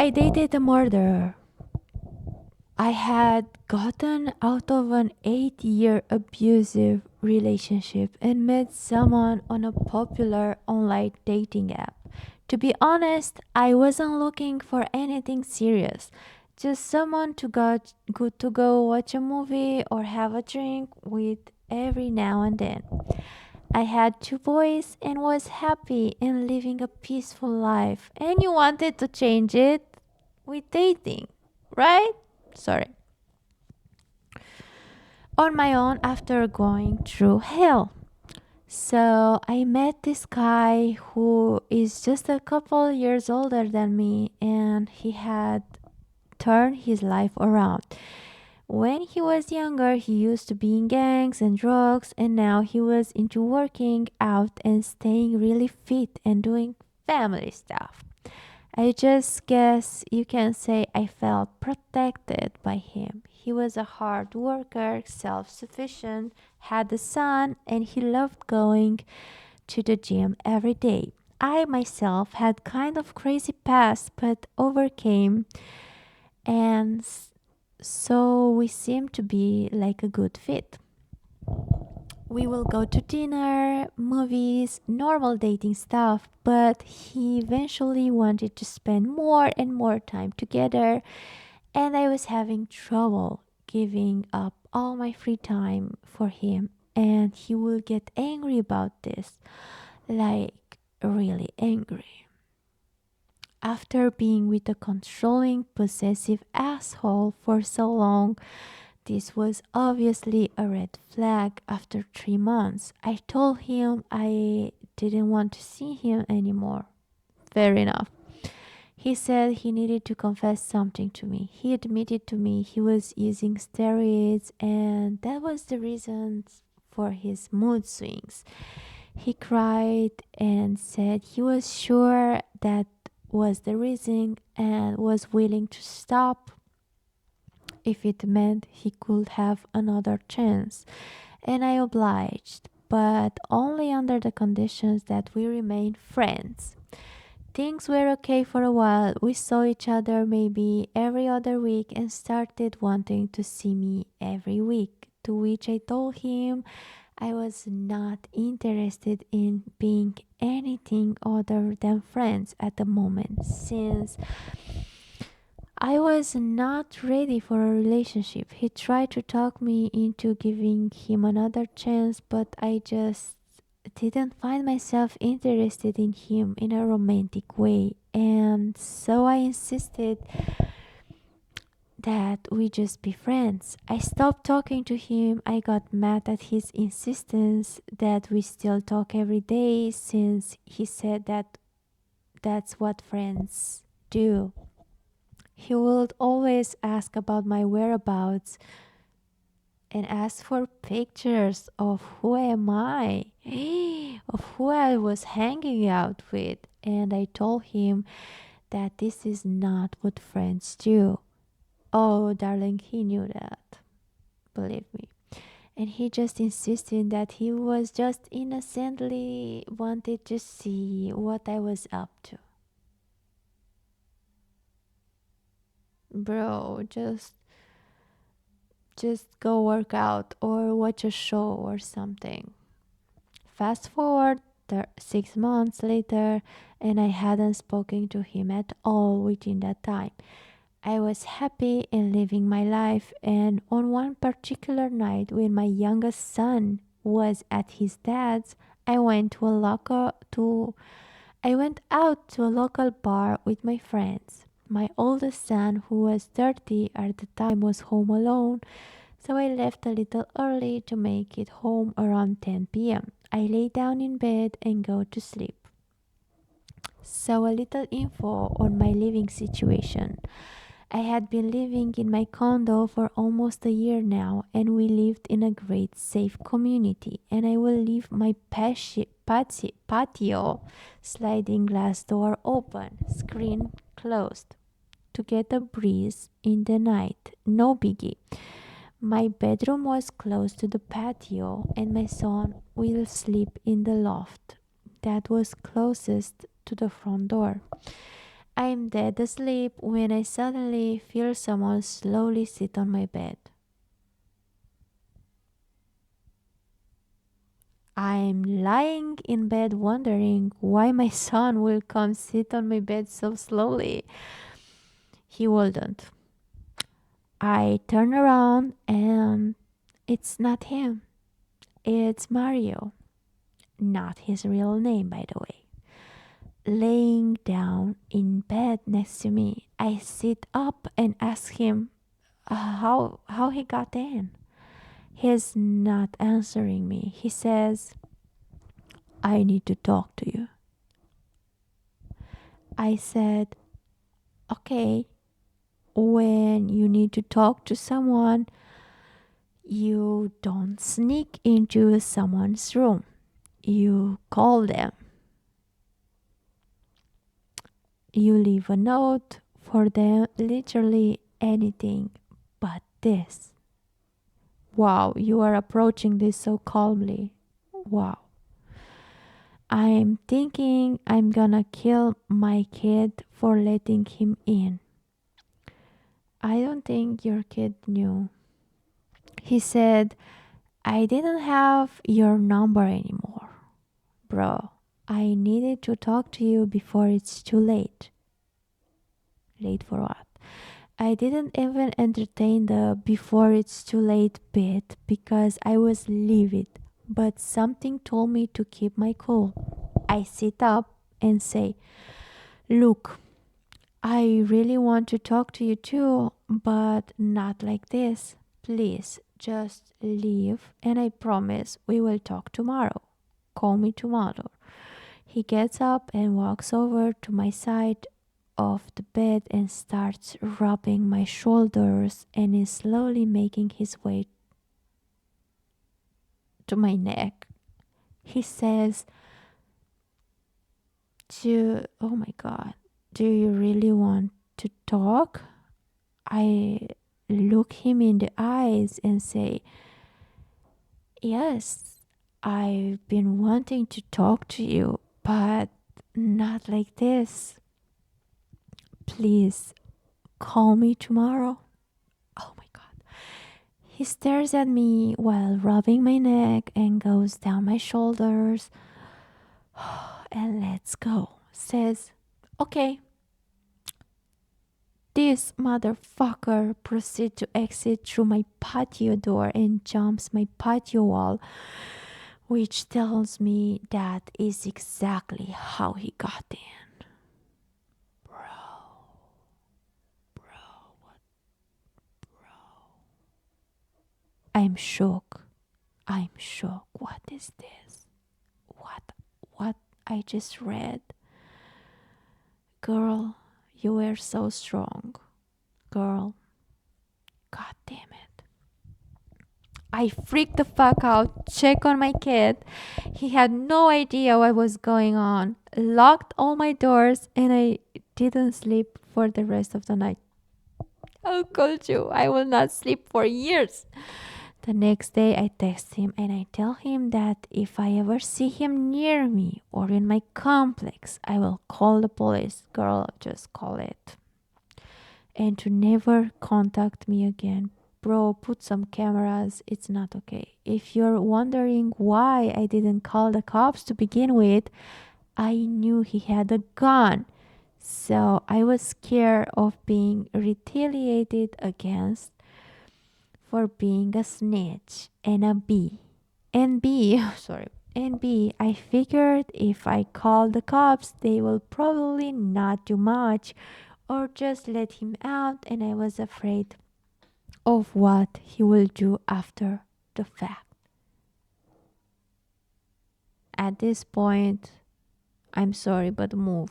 I dated a murderer. I had gotten out of an 8-year abusive relationship and met someone on a popular online dating app. To be honest, I wasn't looking for anything serious, just someone to go watch a movie or have a drink with every now and then. I had 2 boys and was happy and living a peaceful life. And you wanted to change it with dating, right? Sorry. On my own after going through hell. So I met this guy who is just a couple years older than me, and he had turned his life around. When he was younger, he used to be in gangs and drugs, and now he was into working out and staying really fit and doing family stuff. I just guess you can say I felt protected by him. He was a hard worker, self sufficient, had a son, and he loved going to the gym every day. I myself had kind of crazy past but overcame, and so we seemed to be like a good fit. We will go to dinner, movies, normal dating stuff, but he eventually wanted to spend more and more time together, and I was having trouble giving up all my free time for him, and he will get angry about this, like really angry. After being with a controlling, possessive asshole for so long, this was obviously a red flag. After 3 months, I told him I didn't want to see him anymore. Fair enough. He said he needed to confess something to me. He admitted to me he was using steroids, and that was the reason for his mood swings. He cried and said he was sure that was the reason and was willing to stop if it meant he could have another chance. And I obliged, but only under the conditions that we remained friends. Things were okay for a while. We saw each other maybe every other week and started wanting to see me every week. To which I told him I was not interested in being anything other than friends at the moment, since I was not ready for a relationship. He tried to talk me into giving him another chance, but I just didn't find myself interested in him in a romantic way. And so I insisted that we just be friends. I stopped talking to him. I got mad at his insistence that we still talk every day, since he said that that's what friends do. He would always ask about my whereabouts and ask for pictures of who am I, of who I was hanging out with. And I told him that this is not what friends do. Oh, darling, he knew that. Believe me. And he just insisted that he was just innocently wanted to see what I was up to. Bro, just go work out or watch a show or something. Fast forward 6 months later, and I hadn't spoken to him at all within that time. I was happy and living my life, and on one particular night when my youngest son was at his dad's, I went out to a local bar with my friends. My oldest son, who was 30 at the time, was home alone, so I left a little early to make it home around 10 p.m. I lay down in bed and go to sleep. So, a little info on my living situation. I had been living in my condo for almost a year now, and we lived in a great, safe community. And I will leave my patio sliding glass door open, screen closed, to get a breeze in the night. No biggie. My bedroom was close to the patio, and my son will sleep in the loft that was closest to the front door. I'm dead asleep when I suddenly feel someone slowly sit on my bed. I'm lying in bed wondering why my son will come sit on my bed so slowly. He wouldn't. I turn around and it's not him. It's Mario. Not his real name, by the way. Laying down in bed next to me, I sit up and ask him how he got in. He's not answering me. He says, I need to talk to you. I said, okay, when you need to talk to someone, you don't sneak into someone's room. You call them. You leave a note for them, literally anything but this. Wow, you are approaching this so calmly. Wow. I'm thinking I'm gonna kill my kid for letting him in. I don't think your kid knew. He said, I didn't have your number anymore. Bro, I needed to talk to you before it's too late. Late for what? I didn't even entertain the before it's too late bit because I was livid, but something told me to keep my cool. I sit up and say, look, I really want to talk to you too, but not like this. Please just leave and I promise we will talk tomorrow. Call me tomorrow. He gets up and walks over to my side of the bed and starts rubbing my shoulders and is slowly making his way to my neck. He says, oh my god, do you really want to talk? I look him in the eyes and say, yes, I've been wanting to talk to you, but not like this. Please call me tomorrow. Oh my god. He stares at me while rubbing my neck and goes down my shoulders. And let's go. Says, okay. This motherfucker proceeds to exit through my patio door and jumps my patio wall, which tells me that is exactly how he got in. Bro, what, bro? I'm shook. I'm shook. What is this? What I just read? Girl, you were so strong. Girl, god damn it. I freaked the fuck out, checked on my kid. He had no idea what was going on, locked all my doors, and I didn't sleep for the rest of the night. I told you I will not sleep for years. The next day, I text him and I tell him that if I ever see him near me or in my complex, I will call the police. Girl, just call it. And to never contact me again. Bro, put some cameras. It's not okay. If you're wondering why I didn't call the cops to begin with, I knew he had a gun. So I was scared of being retaliated against for being a snitch and a B. And B, sorry. And B, I figured if I call the cops, they will probably not do much or just let him out, and I was afraid of what he will do after the fact. At this point, I'm sorry, but move.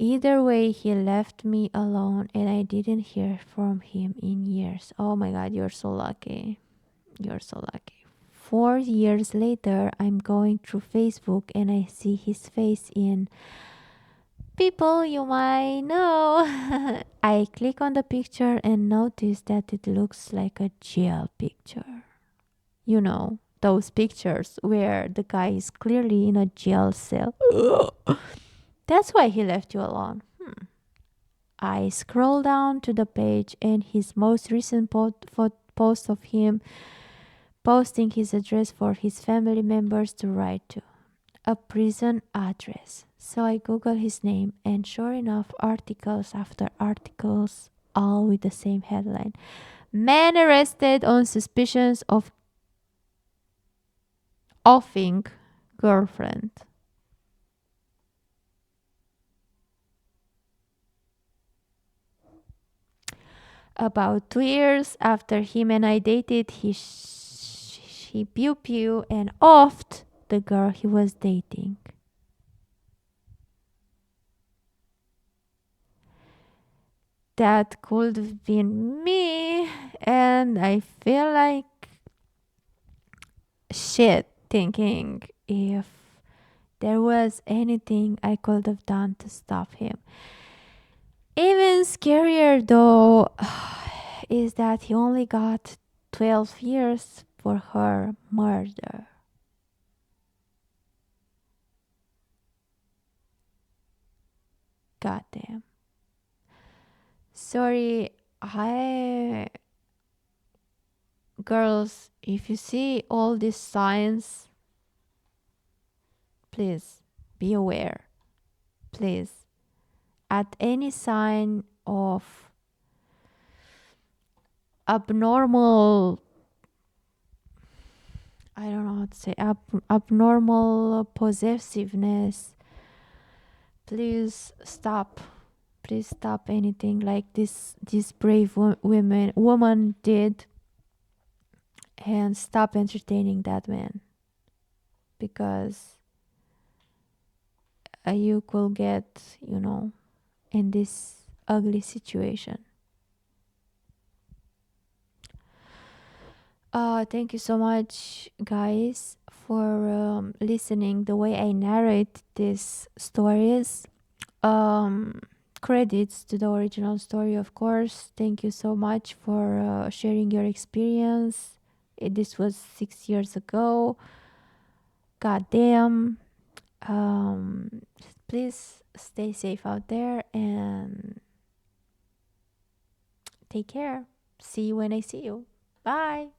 Either way, he left me alone and I didn't hear from him in years. Oh my god, you're so lucky. You're so lucky. 4 years later, I'm going through Facebook and I see his face in people you might know. I click on the picture and notice that it looks like a jail picture. You know, those pictures where the guy is clearly in a jail cell. That's why he left you alone. I scroll down to the page and his most recent post of him posting his address for his family members to write to, a prison address. So I Google his name, and sure enough, articles after articles, all with the same headline: Man arrested on suspicions of offing girlfriend. About 2 years after him and I dated, he pew pew and offed the girl he was dating. That could have been me, and I feel like shit thinking if there was anything I could have done to stop him. Even scarier though is that he only got 12 years for her murder. Goddamn. Sorry, I. Girls, if you see all these signs, please be aware. Please. At any sign of abnormal, I don't know how to say, abnormal possessiveness, please stop. Please stop anything like this brave woman did, and stop entertaining that man, because you could get, in this ugly situation. Thank you so much, guys, for listening the way I narrate these stories. Um, Credits to the original story, of course. Thank you so much for sharing your experience. This was 6 years ago. God damn. Um, please stay safe out there and take care. See you when I see you. Bye.